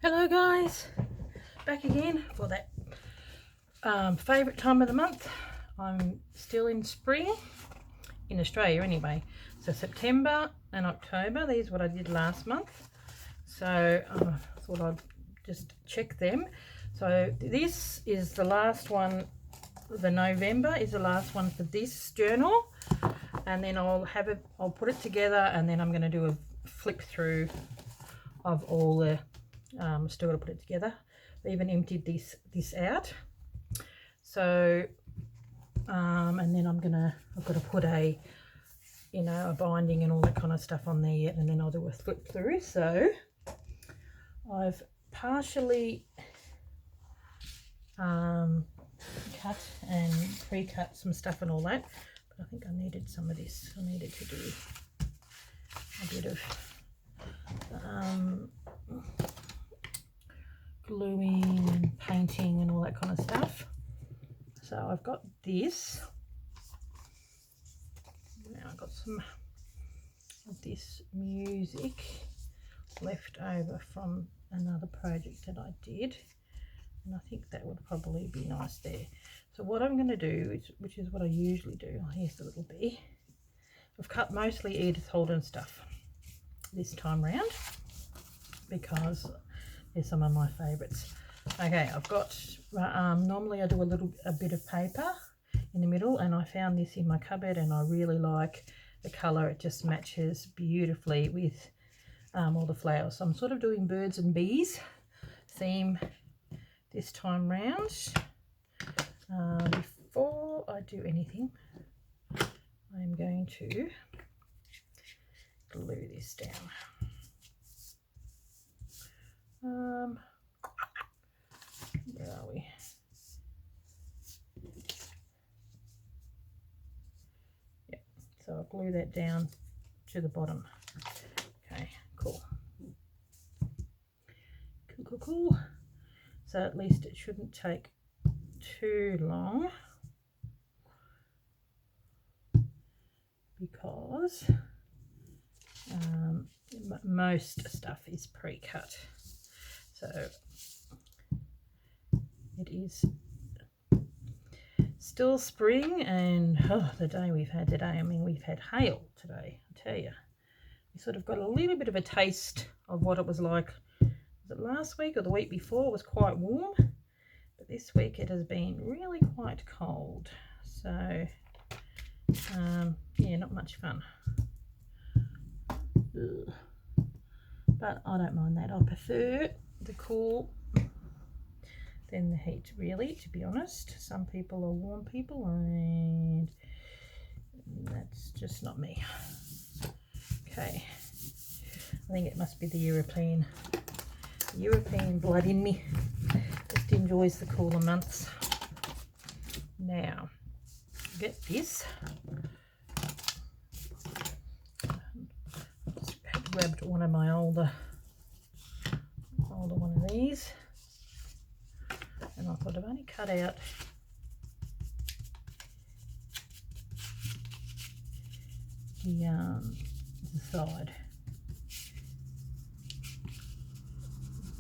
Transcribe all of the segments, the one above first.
Hello guys, back again for that favourite time of the month. I'm still in spring, in Australia anyway. So September and October, these are what I did last month. So I thought I'd just check them. So this is the last one, the November is the last one for this journal. And then I'll put it together, and then I'm going to do a flip through of all the still got to put it together. I even emptied this out. So and then I've got to put a binding and all that kind of stuff on there yet, and then I'll do a flip through. So I've partially cut and pre-cut some stuff and all that, but I think I needed some of this. I needed to do a bit of gluing and painting and all that kind of stuff. So I've got this. Now I've got some of this music left over from another project that I did, and I think that would probably be nice there. So what I'm going to do, which is what I usually do, here's the little bee. I've cut mostly Edith Holden stuff this time round because they're some of my favourites. Okay, I've got normally I do a bit of paper in the middle, and I found this in my cupboard and I really like the colour. It just matches beautifully with all the flowers. So I'm sort of doing birds and bees theme this time round. Before I do anything, I'm going to glue this down. Where are we? Yeah, so I'll glue that down to the bottom. Okay, cool. Cool. So at least it shouldn't take too long, because most stuff is pre-cut. So it is still spring, and the day we've had today, I mean, we've had hail today, I tell you. We sort of got a little bit of a taste of what it was like. Was it last week or the week before? It was quite warm, but this week it has been really quite cold. So yeah, not much fun. Ugh. But I don't mind that. I prefer the cool than the heat, really, to be honest. Some people are warm people, and that's just not me. Okay, I think it must be the European blood in me. Just enjoys the cooler months. Now, get this. Just grabbed one of my older one of these, and I thought I've only cut out the side.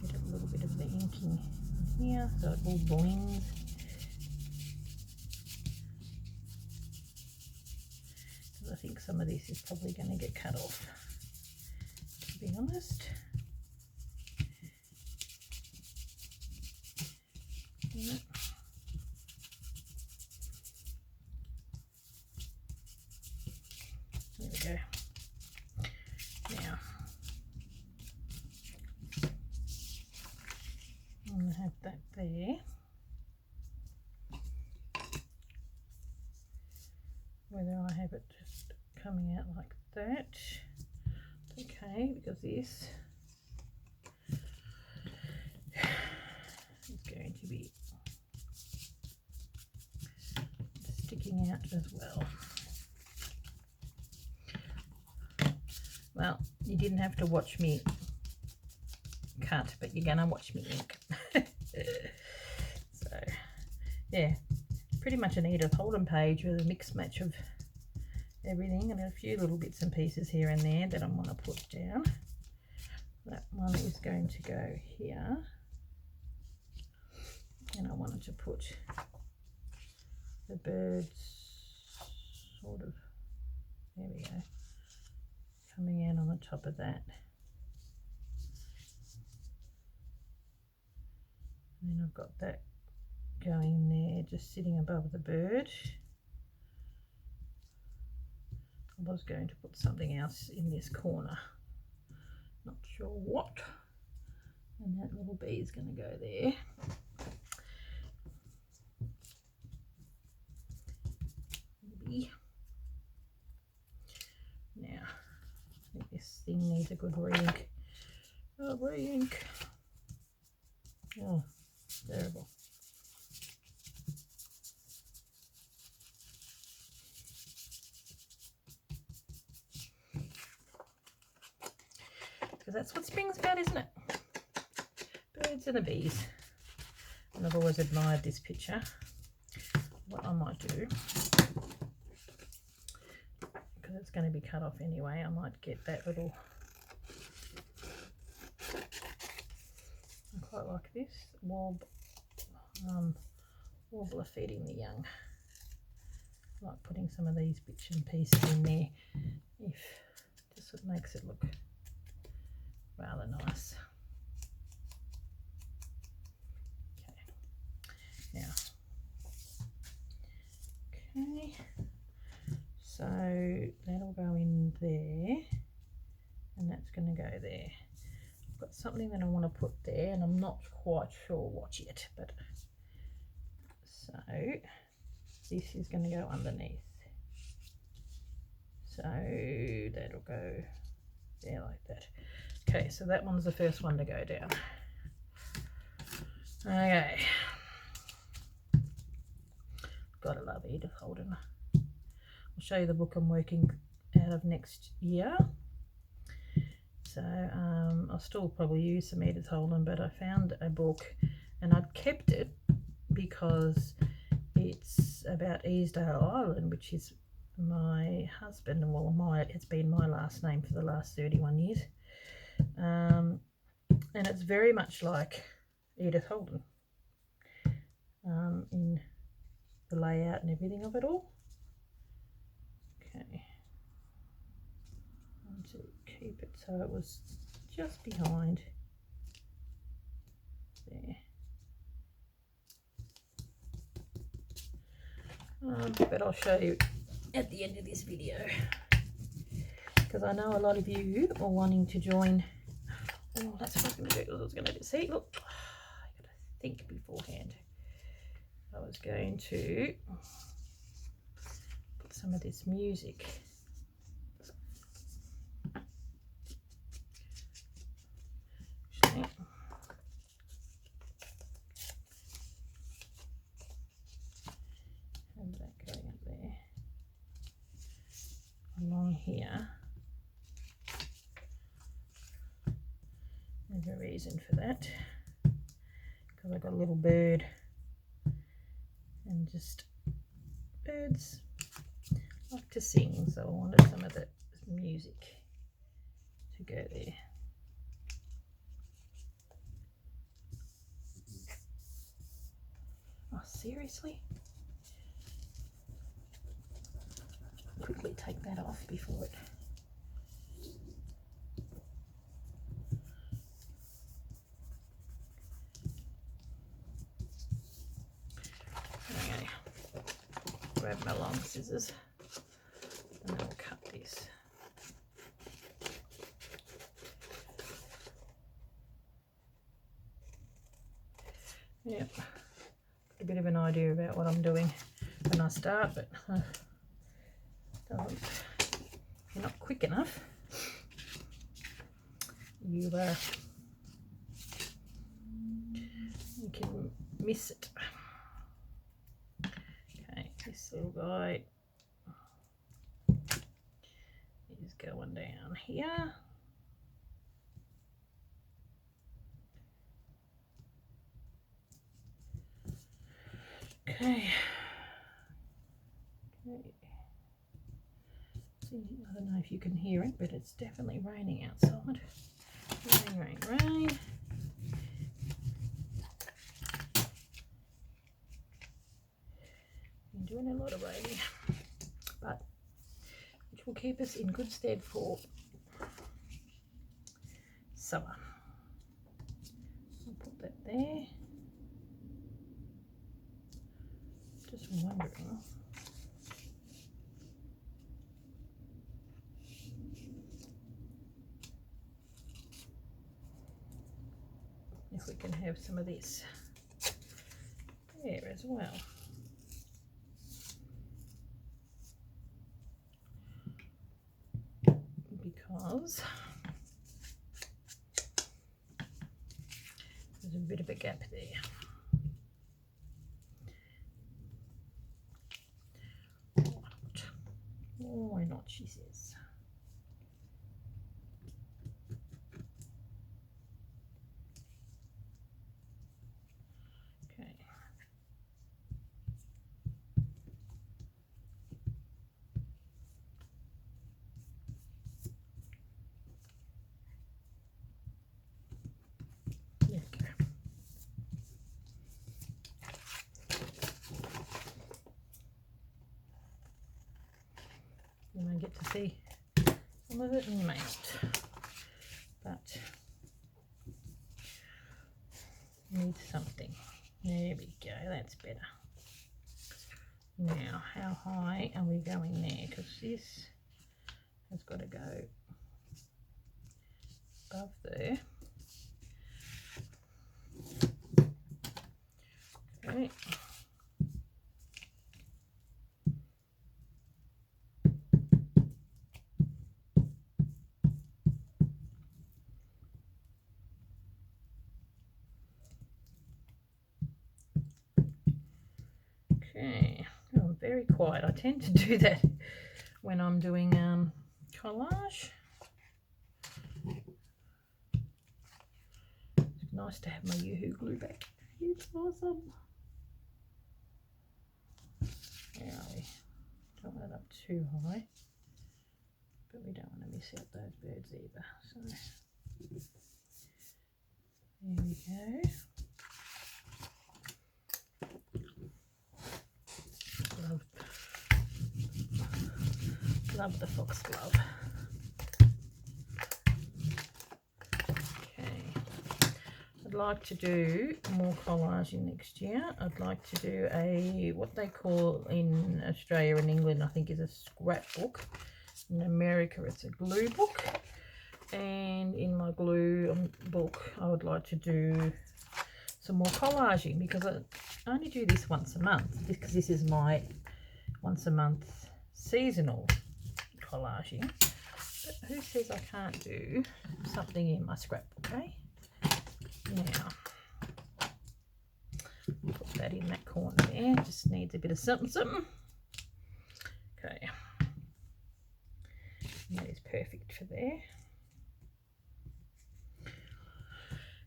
Get a little bit of the inking in here so it all blends. Because I think some of this is probably going to get cut off, to be honest. Yeah. There we go. Now I'm going to have that there. Whether I have it just coming out like that, okay, because this is going to be sticking out as well. Well, you didn't have to watch me cut, but you're gonna watch me ink. So yeah, pretty much an Edith Holden page with a mixed match of everything, and a few little bits and pieces here and there that I'm going to put down. That one is going to go here, and I wanted to put the birds sort of, there we go, coming out on the top of that. And then I've got that going there, just sitting above the bird. I was going to put something else in this corner, not sure what. And that little bee is going to go there. Maybe. Now, I think this thing needs a good re-ink. Oh, re-ink. Oh, terrible. Because that's what spring's about, isn't it? Birds and the bees. And I've always admired this picture. What I might do, because it's going to be cut off anyway, I might get that little, I quite like this, warbler feeding the young. I like putting some of these bits and pieces in there, if just what makes it look rather nice. Okay, now, okay, so that'll go in there, and that's going to go there. I've got something that I want to put there, and I'm not quite sure what yet, but so this is going to go underneath. So that'll go there like that. Okay, so that one's the first one to go down. Okay. Gotta love Edith Holden. I'll show you the book I'm working out of next year. So I'll still probably use some Edith Holden, but I found a book and I'd kept it because it's about Easdale Island, which is my husband, well, it's been my last name for the last 31 years. And it's very much like Edith Holden in the layout and everything of it all. Okay, I want to keep it so it was just behind there. But I'll show you at the end of this video, because I know a lot of you are wanting to join. Oh, that's what I was going to do. I was going to do, see, look, I got to think beforehand. I was going to put some of this music. Actually, and that going up there, along here. There's a reason for that, because I got a little bird, and just birds like to sing, so I wanted some of the music to go there. Oh, seriously? Quickly take that off before it. Okay, grab my long scissors and I'll cut this. Yep, a bit of an idea about what I'm doing when I start, but if you're not quick enough, you can miss it. Okay, this little guy is going down here. Okay. See, I don't know if you can hear it, but it's definitely raining outside. Rain, rain, rain. I'm doing a lot of raining, but which will keep us in good stead for summer. I'll put that there. Just wondering if we can have some of this there as well. Because there's a bit of a gap there. Why not, she says. Okay. There we go. You may get to see some of it and you may not, but need something. There we go, that's better. Now, how high are we going there? Because this has got to go above there. Okay. Okay, oh, I'm very quiet. I tend to do that when I'm doing collage. It's nice to have my Yoo-hoo glue back. It's awesome. Now we don't want it up too high, but we don't want to miss out those birds either. So there we go. Love the foxglove. Okay, I'd like to do more collaging next year. I'd like to do a, what they call in Australia and England, I think is a scrapbook. In America it's a glue book. And in my glue book I would like to do some more collaging, because I only do this once a month, because this is my once a month seasonal collaging. But who says I can't do something in my scrapbook, eh? Now, put that in that corner there. Just needs a bit of something, something. Okay. That is perfect for there.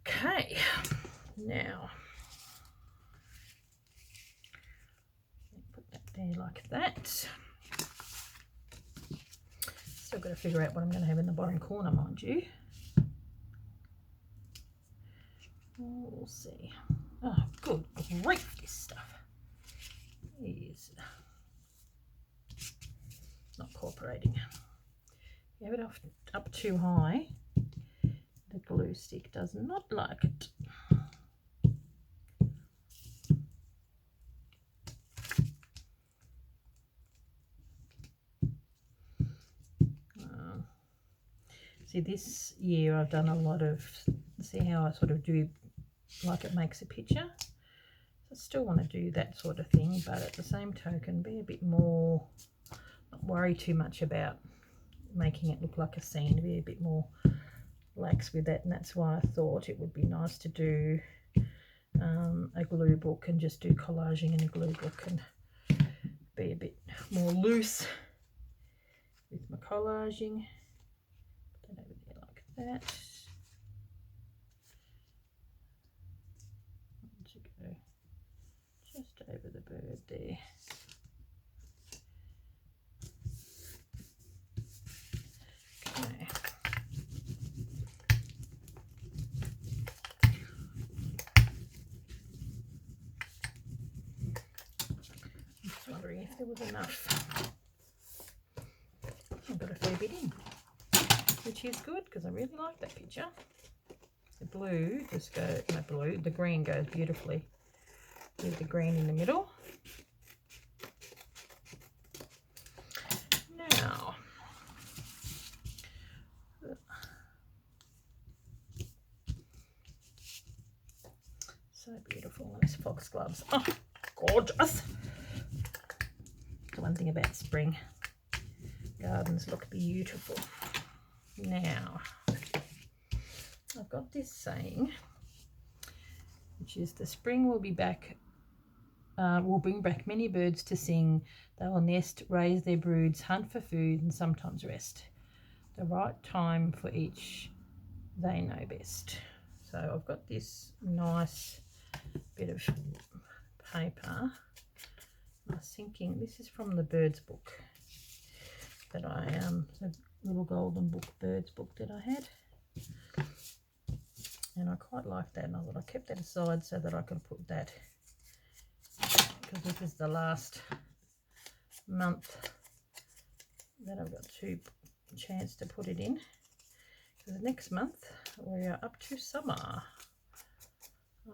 Okay. Now, put that there like that. Still got to figure out what I'm going to have in the bottom corner, mind you. We'll see. Oh, good grief, this stuff is not cooperating. You have it up too high, the glue stick does not like it. See, this year I've done a lot of, see how I sort of do like it makes a picture. So I still want to do that sort of thing, but at the same token be a bit more, not worry too much about making it look like a scene, be a bit more lax with that. And that's why I thought it would be nice to do a glue book and just do collaging in a glue book and be a bit more loose with my collaging. Put that over there like that. To go just over the bird there. Okay. think there was enough. I've got a fair bit in, which is good because I really like that picture. The blue just goes, no blue, the green goes beautifully with the green in the middle. Now, so beautiful, those foxgloves. Oh, gorgeous. The one thing about spring gardens look beautiful. Now, I've got this saying, which is the spring will be back, will bring back many birds to sing. They will nest, raise their broods, hunt for food, and sometimes rest. The right time for each, they know best. So I've got this nice bit of paper. I was thinking, this is from the birds book that I, the little golden book, birds book that I had. And I quite like that, and I thought I kept that aside so that I could put that, because this is the last month that I've got to chance to put it in. Because next month we are up to summer.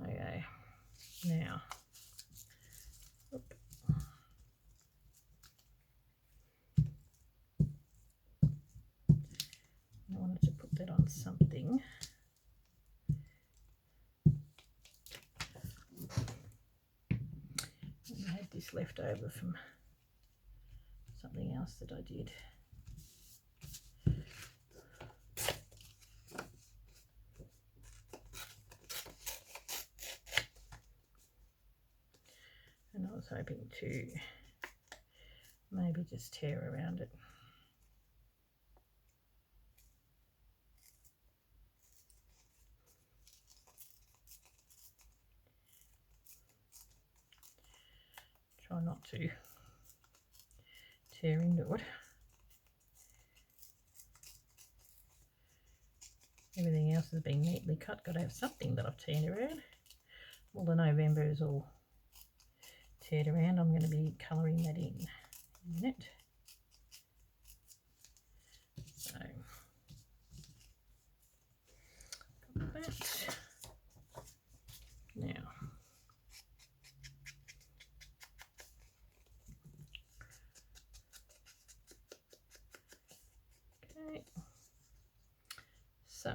Okay, now, whoop. I wanted to put that on something. I had this left over from something else that I did. And I was hoping to maybe just tear around it. Try not to tear into it. Everything else is being neatly cut. Got to have something that I've turned around. All the November is all teared around. I'm going to be colouring that in a minute. So, got that. Now, okay, so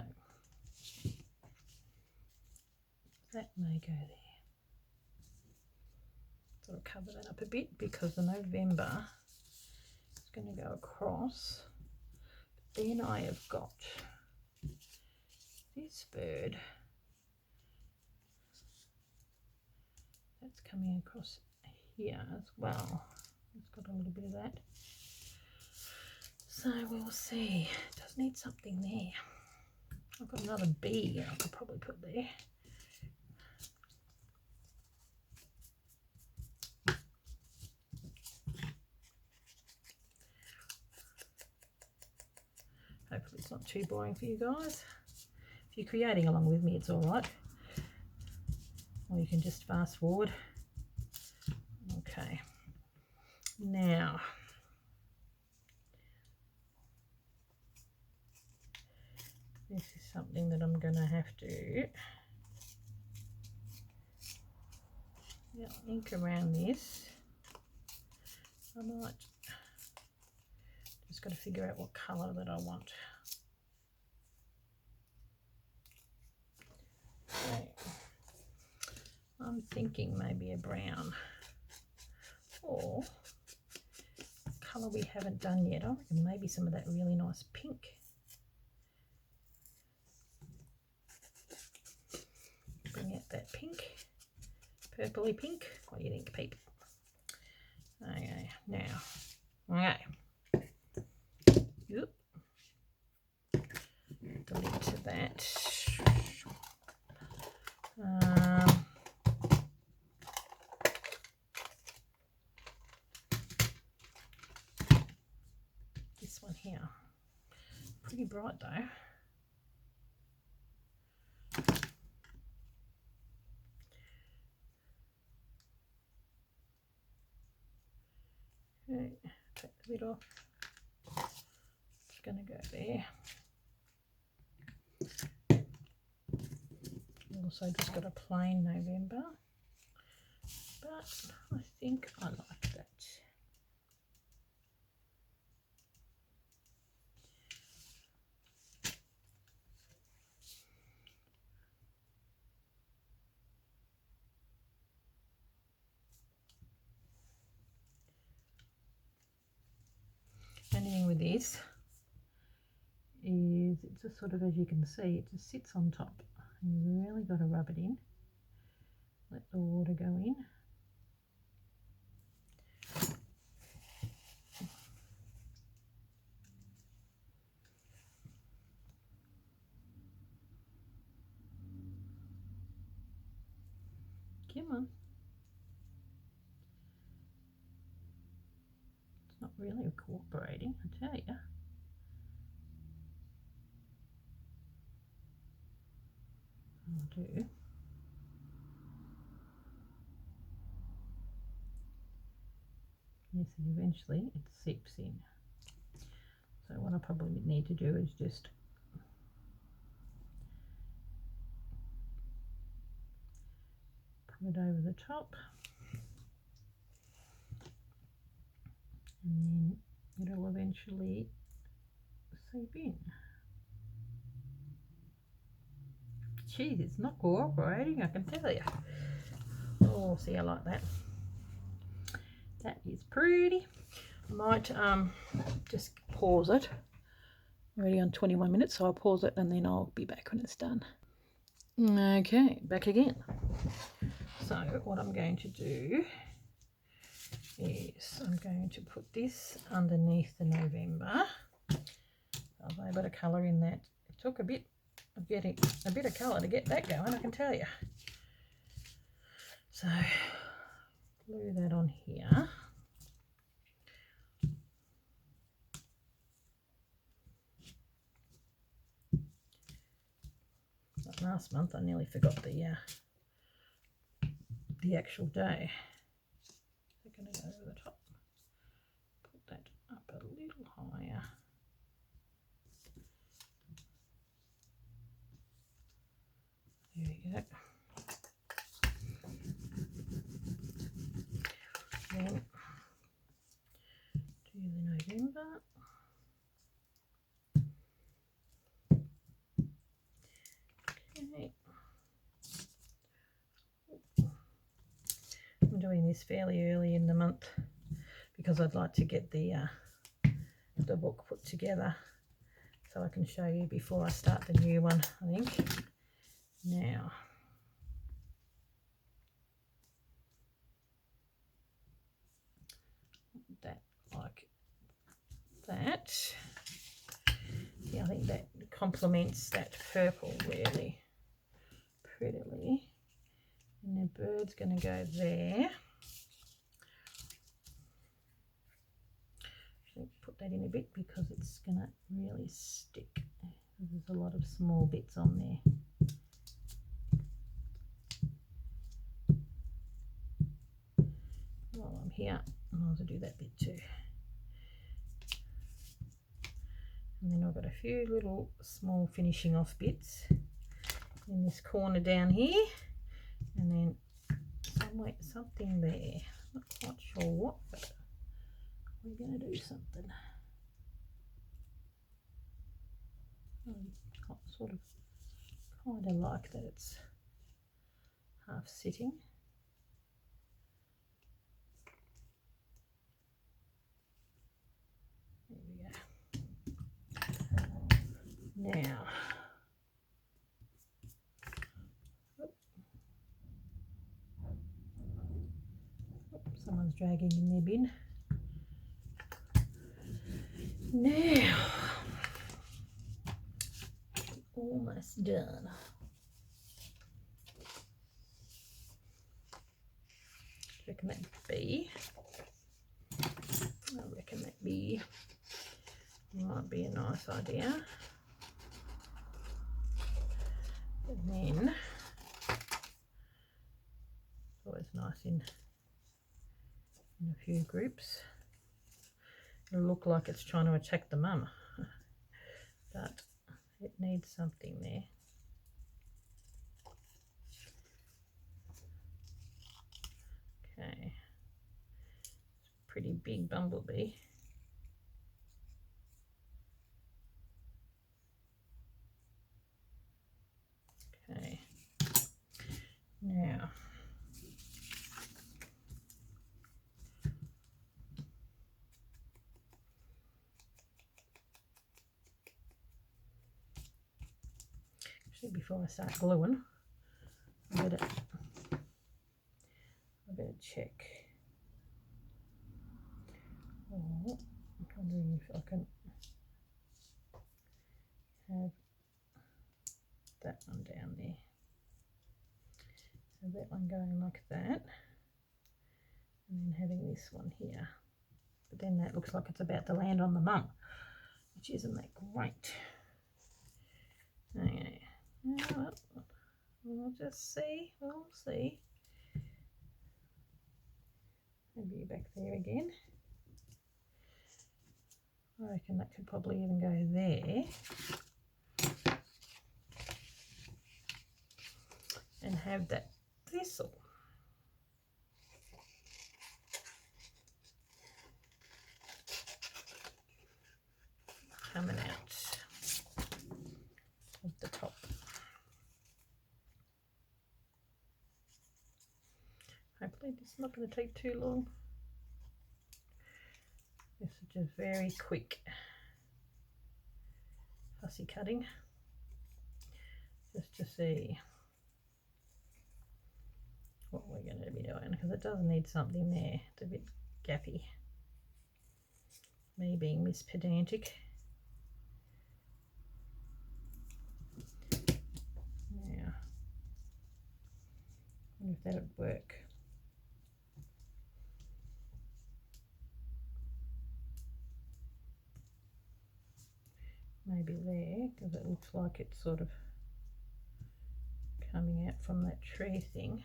that may go there. So I'll cover that up a bit because the November is going to go across. Then I have got this bird that's coming across here as well. It's got a little bit of that. So we'll see. It does need something there. I've got another bee I could probably put there. Hopefully it's not too boring for you guys. If you're creating along with me, it's all right. Or you can just fast forward. Okay. Now, this is something that I'm going to have to ink around this. I might just got to figure out what colour that I want. Okay. I'm thinking maybe a brown, or colour we haven't done yet. I reckon maybe some of that really nice pink. Bring out that pink, purpley pink. What do you think, Peep? Okay, now, okay. Oop. Delete to that. This one here, pretty bright though. Okay, take the lid off. It's going to go there. Also just got a plain November, but I think I like that. Only thing with this is it's just sort of, as you can see, it just sits on top, and you really got to rub it in, let the water go in. Come on. It's not really cooperating, I tell you. I'll do. Yes, and eventually it seeps in. So what I probably need to do is just put it over the top, and then it'll eventually seep in. Geez, it's not cooperating, I can tell you. Oh, see, I like that. That is pretty. I might just pause it. Already on 21 minutes, so I'll pause it and then I'll be back when it's done. Okay, back again. So what I'm going to do is I'm going to put this underneath the November. I was able to colour in that. It took a bit of getting a bit of colour to get that going, I can tell you. So glue that on here. Like last month I nearly forgot the actual day. So I'm going to go over the top. Put that up a little higher. There we go. Then do the November. Okay. I'm doing this fairly early in the month because I'd like to get the book put together so I can show you before I start the new one, I think. Now, that like that. Yeah, I think that complements that purple really prettily. And the bird's going to go there. Put that in a bit because it's going to really stick. There's a lot of small bits on there. While I'm here, I might as well do that bit too. And then I've got a few little small finishing off bits in this corner down here, and then something there. Not quite sure what, but we're going to do something. I sort of kind of like that it's half sitting. There we go. Now, someone's dragging in their bin. Now, almost done. Reckon that B. I reckon that B might be a nice idea. And then it's always nice in a few groups. look like it's trying to attack the mum, but it needs something there. Okay, pretty big bumblebee. Okay, now actually before I start gluing, I better check. Oh, I'm wondering if I can have that one down there. So that one going like that, and then having this one here. But then that looks like it's about to land on the mum, which isn't that great. Okay, we'll just see. We'll see. Maybe back there again. I reckon that could probably even go there. And have that thistle. Coming out of the top. Hopefully this is not going to take too long. This is just very quick, fussy cutting, just to see what we're going to be doing, because it does need something there. It's a bit gappy. Me being Miss Pedantic. Now, I wonder if that would work. Maybe there, because it looks like it's sort of coming out from that tree thing.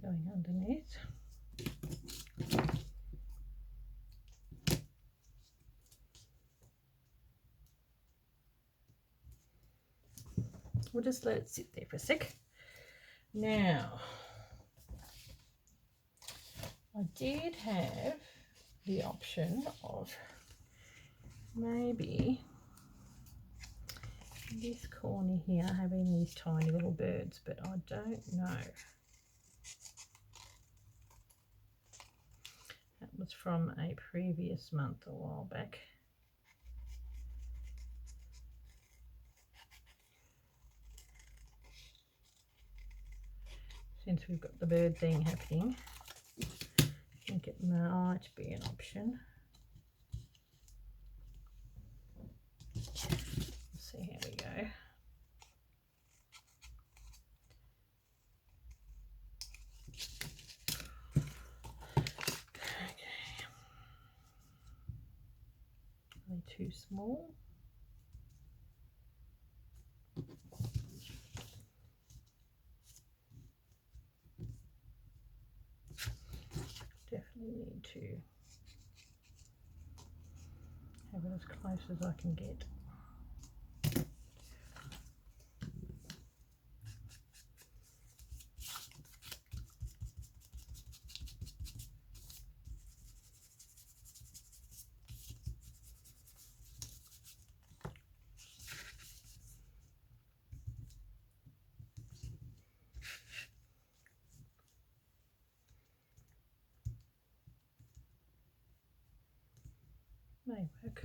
Going underneath. We'll just let it sit there for a sec. Now, I did have the option of maybe this corner here having these tiny little birds, but I don't know. That was from a previous month a while back. Since we've got the bird thing happening, I think it might be an option. Let's see how we go. Okay. Are they too small? Definitely need to have it as close as I can get. May work.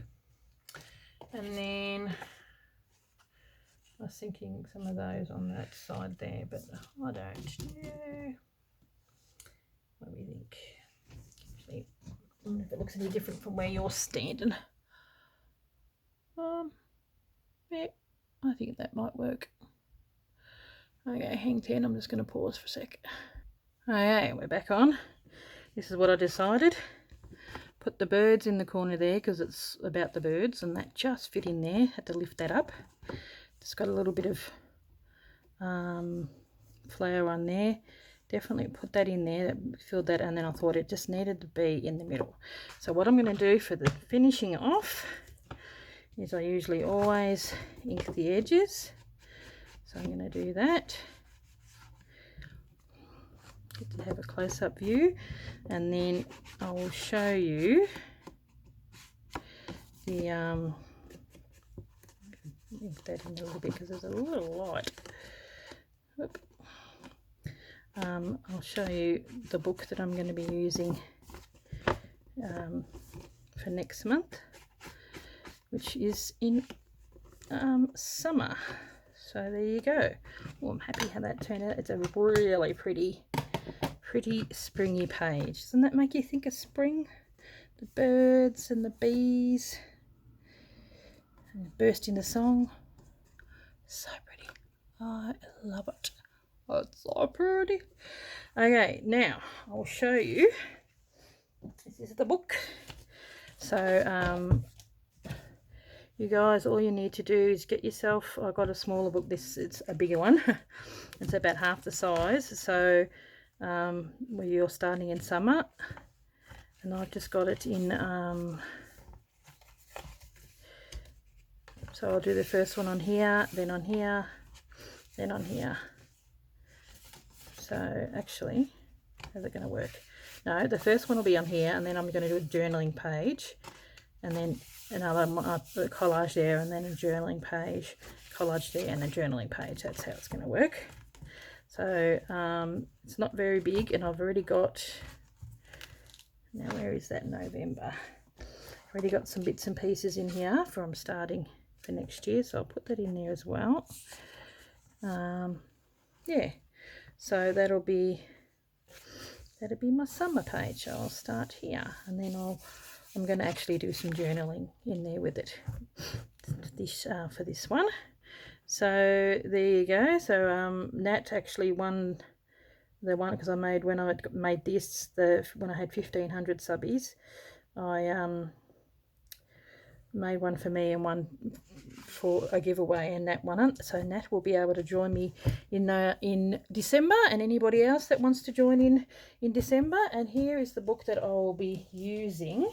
And then I was thinking some of those on that side there, but I don't know. What do we think? Actually, I wonder if it looks any different from where you're standing. Yeah, I think that might work. Okay, hang 10, I'm just going to pause for a sec. Okay, we're back on. This is what I decided. put the birds in the corner there because it's about the birds, and that just fit in there. Had to lift that up. Just got a little bit of flower on there. Definitely put that in there, that filled that, and then I thought it just needed to be in the middle. So what I'm going to do for the finishing off is I usually always ink the edges. So I'm going to do that. Get to have a close-up view, and then I will show you the ink that in a little bit because there's a little light. Oop. I'll show you the book that I'm going to be using for next month, which is in summer. So there you go. Well, I'm happy how that turned out. It's a really pretty springy page. Doesn't that make you think of spring? The birds and the bees and burst into song. So pretty. I love it. Oh, it's so pretty. Okay, now I'll show you. This is the book. So you guys, all you need to do is get yourself, I got a smaller book. This, it's a bigger one. It's about half the size. So where you're starting in summer, and I've just got it in so I'll do the first one on here, then on here, then on here. So actually, how's it going to work? No, the first one will be on here, and then I'm going to do a journaling page, and then another collage there, and then a journaling page, collage there, and a journaling page. That's how it's going to work. So it's not very big, and I've already got, now where is that, November? I've already got some bits and pieces in here from starting for next year, so I'll put that in there as well. Yeah, so that'll be my summer page. I'll start here, and then I'm going to actually do some journaling in there with it for this one. So there you go. So Nat actually won the one because I made, when I made this, when I had 1,500 subbies, I made one for me and one for a giveaway, and Nat won it. So Nat will be able to join me in December, and anybody else that wants to join in December. And here is the book that I will be using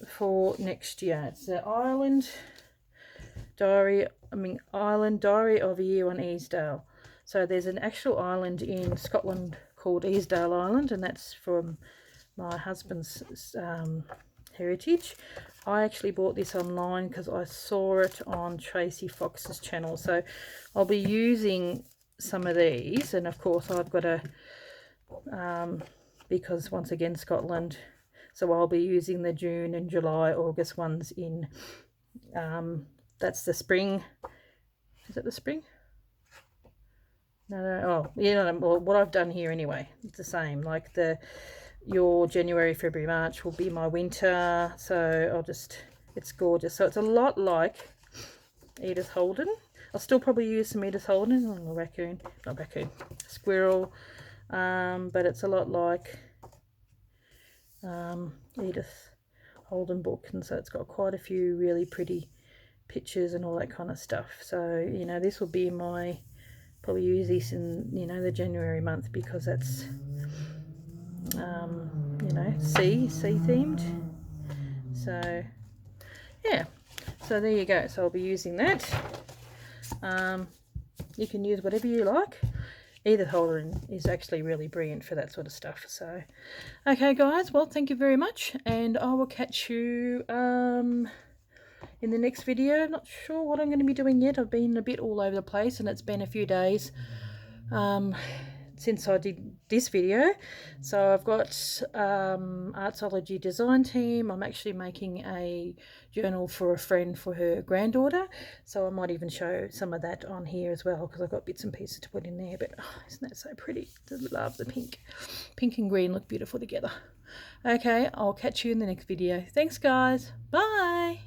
for next year. It's the Island Diary of a Year on Easdale. So there's an actual island in Scotland called Easdale Island, and that's from my husband's heritage. I actually bought this online because I saw it on Tracy Fox's channel. So I'll be using some of these, and of course I've got a because once again Scotland, so I'll be using the June and July, August ones in that's the spring. Is it the spring? No. Oh, yeah. Well, what I've done here anyway, it's the same. Like your January, February, March will be my winter. So it's gorgeous. So it's a lot like Edith Holden. I'll still probably use some Edith Holden. Squirrel. But it's a lot like Edith Holden book, and so it's got quite a few really pretty pictures and all that kind of stuff. So you know, this will be probably use this in the January month because that's sea themed. So yeah, so there you go. So I'll be using that. You can use whatever you like. Edith Holden is actually really brilliant for that sort of stuff. So okay guys, well thank you very much, and I will catch you in the next video. I'm not sure what I'm going to be doing yet. I've been a bit all over the place, and it's been a few days since I did this video. So I've got Artsology Design Team. I'm actually making a journal for a friend for her granddaughter, so I might even show some of that on here as well, because I've got bits and pieces to put in there. But isn't that so pretty? I love the pink and green look beautiful together. Okay, I'll catch you in the next video. Thanks guys, bye.